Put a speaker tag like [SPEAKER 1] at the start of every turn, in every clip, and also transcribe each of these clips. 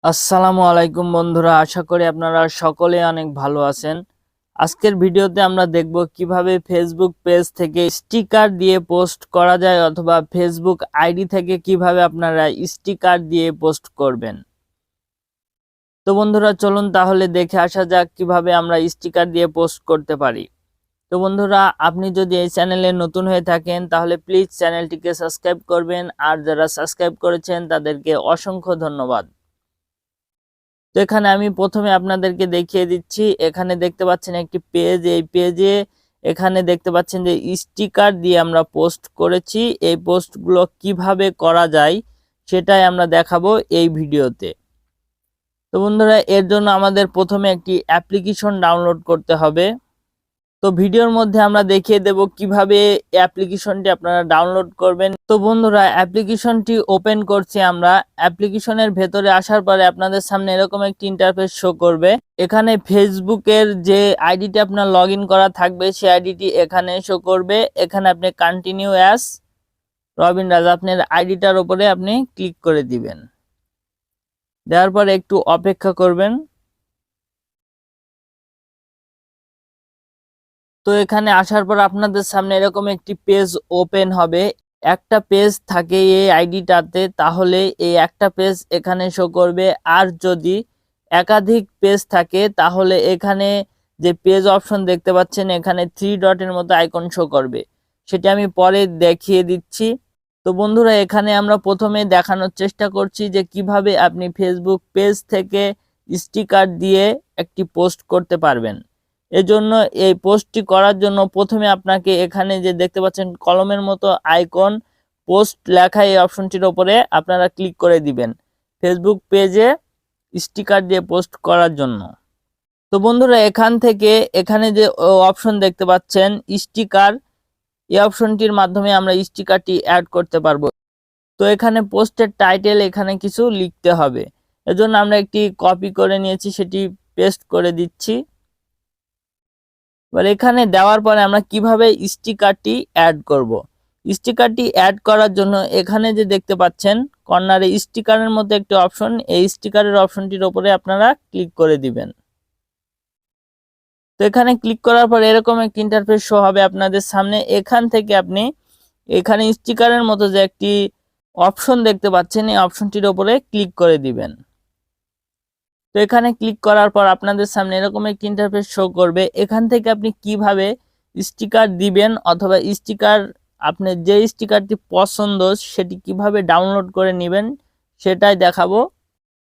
[SPEAKER 1] আসসালামু আলাইকুম বন্ধুরা, আশা করি আপনারা সকলে অনেক ভালো আছেন। আজকের ভিডিওতে আমরা দেখব কিভাবে ফেসবুক পেজ থেকে স্টিকার দিয়ে পোস্ট করা যায় অথবা ফেসবুক আইডি থেকে কিভাবে আপনারা স্টিকার দিয়ে পোস্ট করবেন। তো বন্ধুরা চলুন তাহলে দেখে আসা যাক কিভাবে আমরা স্টিকার দিয়ে পোস্ট করতে পারি। তো বন্ধুরা, আপনি যদি এই চ্যানেলে নতুন হয়ে থাকেন তাহলে প্লিজ চ্যানেলটিকে সাবস্ক্রাইব করবেন, আর যারা সাবস্ক্রাইব করেছেন তাদেরকে অসংখ্য ধন্যবাদ। তো এখানে আমি প্রথমে আপনাদেরকে দেখিয়ে দিচ্ছি। এখানে দেখতে পাচ্ছেন একটি পেজ, এই পেজে এখানে দেখতে পাচ্ছেন যে স্টিকার দিয়ে আমরা পোস্ট করেছি। এই পোস্টগুলো কিভাবে করা যায় সেটাই আমরা দেখাবো এই ভিডিওতে। তো বন্ধুরা, এর জন্য আমাদের প্রথমে একটি অ্যাপ্লিকেশন ডাউনলোড করতে হবে। তো ভিডিওর মধ্যে আমরা দেখিয়ে দেব কিভাবে অ্যাপ্লিকেশনটি আপনারা ডাউনলোড করবেন। তো বন্ধুরা, অ্যাপ্লিকেশনটি ওপেন করছি আমরা। অ্যাপ্লিকেশনের ভেতরে আসার পরে আপনাদের সামনে এরকম একটি ইন্টারফেস শো করবে। এখানে ফেসবুকের যে আইডিটি আপনার লগ ইন করা থাকবে সেই আইডিটি এখানে শো করবে। এখানে আপনি কন্টিনিউ অ্যাজ রবিন রাজ আপনার আইডিটার উপরে আপনি ক্লিক করে দিবেন। দেওয়ার পরে একটু অপেক্ষা করবেন। তো এখানে আসার পর আপনাদের সামনে এরকম একটি পেজ ওপেন হবে। একটা পেজ থাকে এই আইডিটাতে, তাহলে এই একটা পেজ এখানে শো করবে। আর যদি একাধিক পেজ থাকে তাহলে এখানে যে পেজ অপশন দেখতে পাচ্ছেন এখানে 3 ডটের মতো আইকন শো করবে। সেটা আমি পরে দেখিয়ে দিচ্ছি। তো বন্ধুরা, এখানে আমরা প্রথমে দেখানোর চেষ্টা করছি যে কিভাবে আপনি ফেসবুক পেজ থেকে স্টিকার দিয়ে একটি পোস্ট করতে পারবেন। এজন্য এই পোস্টটি করার জন্য প্রথমে আপনাকে এখানে যে দেখতে পাচ্ছেন কলমের মতো আইকন পোস্ট লেখা, এই অপশনটির উপরে আপনারা ক্লিক করে দিবেন ফেসবুক পেজে স্টিকার দিয়ে পোস্ট করার জন্য। তো বন্ধুরা, এখান থেকে এখানে যে অপশন দেখতে পাচ্ছেন স্টিকার, এই অপশনটির মাধ্যমে আমরা স্টিকারটি অ্যাড করতে পারবো। তো এখানে পোস্টের টাইটেল এখানে কিছু লিখতে হবে। এজন্য আমরা একটি কপি করে নিয়েছি, সেটি পেস্ট করে দিচ্ছি। এবার এখানে দেওয়ার পরে আমরা কিভাবে স্টিকারটি অ্যাড করব। স্টিকারটি অ্যাড করার জন্য এখানে যে দেখতে পাচ্ছেন কর্নারে স্টিকারের মধ্যে একটি অপশন, এই স্টিকারের অপশনটির উপরে আপনারা ক্লিক করে দিবেন। তো এখানে ক্লিক করার পর এরকম একটি ইন্টারফেস শো হবে আপনাদের সামনে। এখান থেকে আপনি এখানে স্টিকারের মতো যে একটি অপশন দেখতে পাচ্ছেন এই অপশনটির উপরে ক্লিক করে দিবেন। তো এখানে ক্লিক করার পর আপনাদের সামনে এরকম একটি ইন্টারফেস শো করবে। এখান থেকে আপনি কিভাবে স্টিকার দিবেন অথবা স্টিকার আপনার যে স্টিকারটি পছন্দ সেটি কিভাবে ডাউনলোড করে নেবেন সেটাই দেখাবো।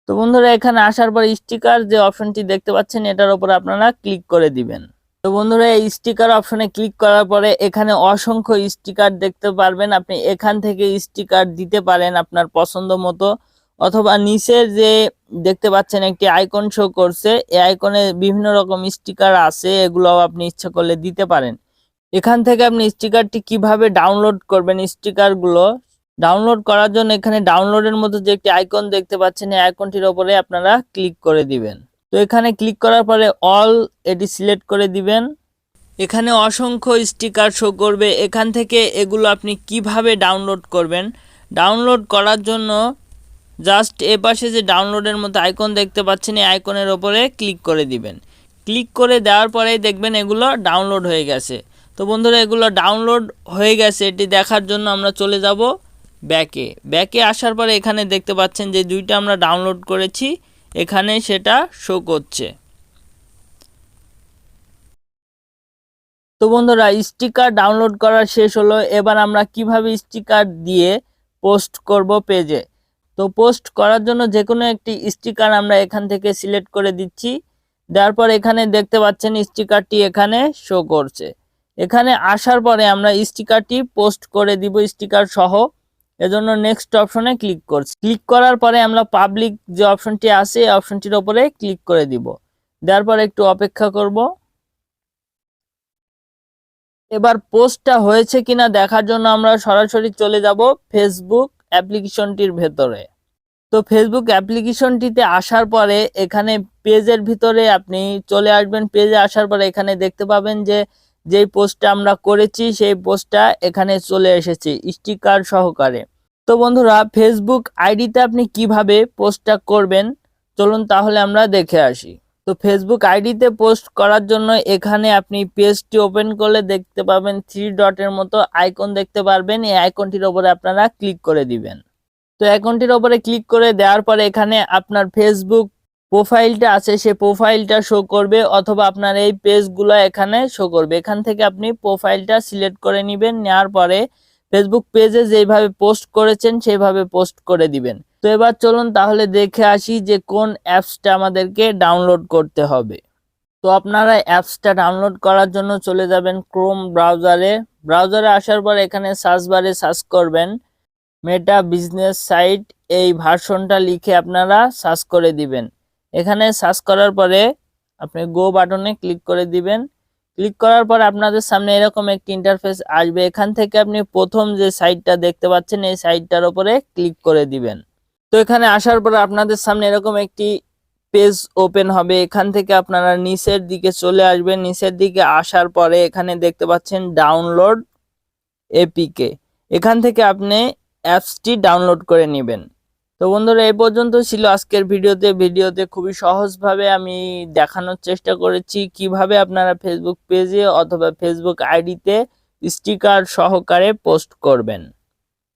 [SPEAKER 1] তো বন্ধুরা, এখানে আসার পর স্টিকার যে অপশনটি দেখতে পাচ্ছেন এটার উপর আপনারা ক্লিক করে দিবেন। তো বন্ধুরা, এই স্টিকার অপশনে ক্লিক করার পরে এখানে অসংখ্য স্টিকার দেখতে পারবেন। আপনি এখান থেকে স্টিকার দিতে পারেন আপনার পছন্দ মতো, অথবা নিচের যে দেখতে পাচ্ছেন একটি আইকন শো করছে, এই আইকনে বিভিন্ন রকম স্টিকার আছে, এগুলোও আপনি ইচ্ছা করলে দিতে পারেন। এখান থেকে আপনি স্টিকারটি কিভাবে ডাউনলোড করবেন, স্টিকারগুলো ডাউনলোড করার জন্য এখানে ডাউনলোডের মতো যে একটি আইকন দেখতে পাচ্ছেন এই আইকনটির উপরে আপনারা ক্লিক করে দিবেন। তো এখানে ক্লিক করার পরে অল এটি সিলেক্ট করে দিবেন। এখানে অসংখ্য স্টিকার শো করবে। এখান থেকে এগুলো আপনি কিভাবে ডাউনলোড করবেন, ডাউনলোড করার জন্য জাস্ট এপাশে যে ডাউনলোডের মতো আইকন দেখতে পাচ্ছেন এই আইকনের ওপরে ক্লিক করে দিবেন। ক্লিক করে দেওয়ার পরেই দেখবেন এগুলো ডাউনলোড হয়ে গেছে। তো বন্ধুরা, এগুলো ডাউনলোড হয়ে গেছে, এটি দেখার জন্য আমরা চলে যাব ব্যাকে আসার পরে এখানে দেখতে পাচ্ছেন যে দুইটা আমরা ডাউনলোড করেছি, এখানে সেটা শো করছে। তো বন্ধুরা, স্টিকার ডাউনলোড করা শেষ হলো। এবার আমরা কিভাবে স্টিকার দিয়ে পোস্ট করব পেজে। তো পোস্ট করার জন্য যে কোনো একটি স্টিকার আমরা এখান থেকে সিলেক্ট করে দিচ্ছি। দেওয়ার পর এখানে দেখতে পাচ্ছেন স্টিকারটি এখানে শো করছে। এখানে আসার পরে আমরা স্টিকারটি পোস্ট করে দিব স্টিকার সহ। এজন্য নেক্সট অপশনে ক্লিক করছি। ক্লিক করার পরে আমরা পাবলিক যে অপশনটি আছে এই অপশনটির উপরে ক্লিক করে দিব। দেওয়ার পর একটু অপেক্ষা করব। এবার পোস্টটা হয়েছে কিনা দেখার জন্য আমরা সরাসরি চলে যাব ফেসবুক অ্যাপ্লিকেশনটির ভেতরে। তো ফেসবুক অ্যাপ্লিকেশনটিতে আসার পরে এখানে পেজের ভিতরে আপনি চলে আসবেন। পেজে আসার পরে এখানে দেখতে পাবেন যে যেই পোস্টটা আমরা করেছি সেই পোস্টটা এখানে চলে এসেছে স্টিকার সহকারে। তো বন্ধুরা, ফেসবুক আইডিতে আপনি কিভাবে পোস্টটা করবেন চলুন তাহলে আমরা দেখে আসি। তো ফেসবুক আইডিতে পোস্ট করার জন্য এখানে আপনি পেজটি ওপেন করলে দেখতে পাবেন 3 ডটের মতো আইকন দেখতে পারবেন। এই আইকনটির উপরে আপনারা ক্লিক করে দিবেন। তো আইকনটির উপরে ক্লিক করে দেওয়ার পরে এখানে আপনার ফেসবুক প্রোফাইলটা আছে, সেই প্রোফাইলটা শো করবে, অথবা আপনার এই পেজগুলো এখানে শো করবে। এখান থেকে আপনি প্রোফাইলটা সিলেক্ট করে নেবেন। নেওয়ার পরে ফেসবুক পেজে যেভাবে পোস্ট করেছেন সেইভাবে পোস্ট করে দিবেন। তো এবার চলুন তাহলে দেখে আসি যে কোন অ্যাপসটা আমাদেরকে ডাউনলোড করতে হবে। তো আপনারা অ্যাপসটা ডাউনলোড করার জন্য চলে যাবেন ক্রোম ব্রাউজারে। ব্রাউজারে আসার পর এখানে সার্চ বারে সার্চ করবেন মেটা বিজনেস সাইট, এই ভার্সনটা লিখে আপনারা সার্চ করে দিবেন। এখানে সার্চ করার পরে আপনি গো বাটনে ক্লিক করে দিবেন। ক্লিক করার পর আপনাদের সামনে এরকম একটি ইন্টারফেস আসবে। এখান থেকে আপনি প্রথম যে সাইটটা দেখতে পাচ্ছেন এই সাইটটার উপরে ক্লিক করে দিবেন। তো এখানে আসার পর আপনাদের সামনে এরকম একটি পেজ ওপেন হবে। এখান থেকে আপনারা নিচের দিকে চলে আসবেন। নিচের দিকে আসার পরে এখানে দেখতে পাচ্ছেন ডাউনলোড এপিকে, এখান থেকে আপনি অ্যাপসটি ডাউনলোড করে নেবেন। তো বন্ধুরা, এই পর্যন্ত ছিল আজকের ভিডিওতে খুবই সহজভাবে আমি দেখানোর চেষ্টা করেছি কিভাবে আপনারা ফেসবুক পেজে অথবা ফেসবুক আইডিতে স্টিকার সহকারে পোস্ট করবেন।